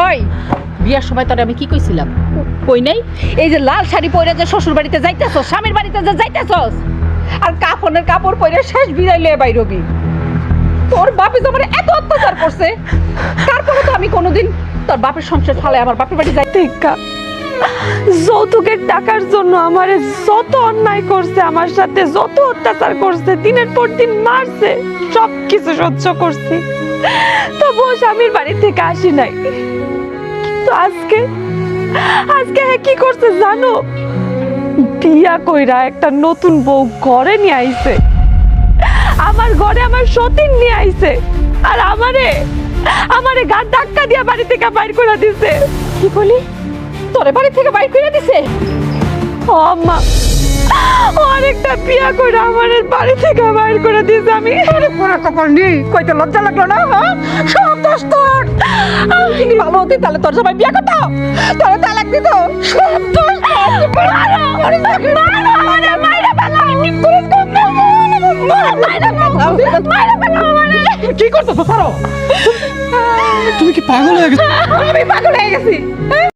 ওই বিয়ার সময় তোরে আমি কি কইছিলাম কই নাই? এই যে লাল শাড়ি পরে যে শ্বশুর বাড়িতে যাইতেছস, স্বামীর বাড়িতে যে যাইতেছস, আর কাফনের কাপড় পরে শেষ বিদায় লয়ে বাইরবি। তোর বাপে তোমার এত অত্যাচার করছে, তারপরে তো আমি কোনোদিন তোর বাপের সংসার ফালে আমার বাপের বাড়ি যাইতে। যৌতুকের টাকার জন্য আমারে যত অন্যায় করছে, আমার সাথে যত অত্যাচার করছে, দিনের পর দিন মারছে, সব কিছু সহ্য করছি, তবুও স্বামীর বাড়ি থেকে আসি নাই। কিন্তু আজকে কি করছে জানো? বিয়া কইরা একটা নতুন বউ ঘরে নিয়ে আইছে, আমার ঘরে আমার সতীন নিয়ে আইছে, আর আমারে গা ধাক্কা দিয়া বাড়ি থেকে বাইর করে দিছে। কি বলি? তোরে বাড়ি থেকে বাইর করে দিছে? ও আম্মা, অনেকটা বিয়া কইরা আমার বাড়ি থেকে বাইর করে দিছে। আমি পুরো কপাল নেই, কইতে লজ্জা লাগলো না? হ্যাঁ, সব দোষ তোর। যদি ভালো হতি তাহলে তোর সবাই বিয়ে করতো, তোর তালাক দিত। সব দোষ কি করতেছো? ছাড়ো। তুমি কি পাগল হয়ে গেছো? আমি পাগল হয়ে গেছি।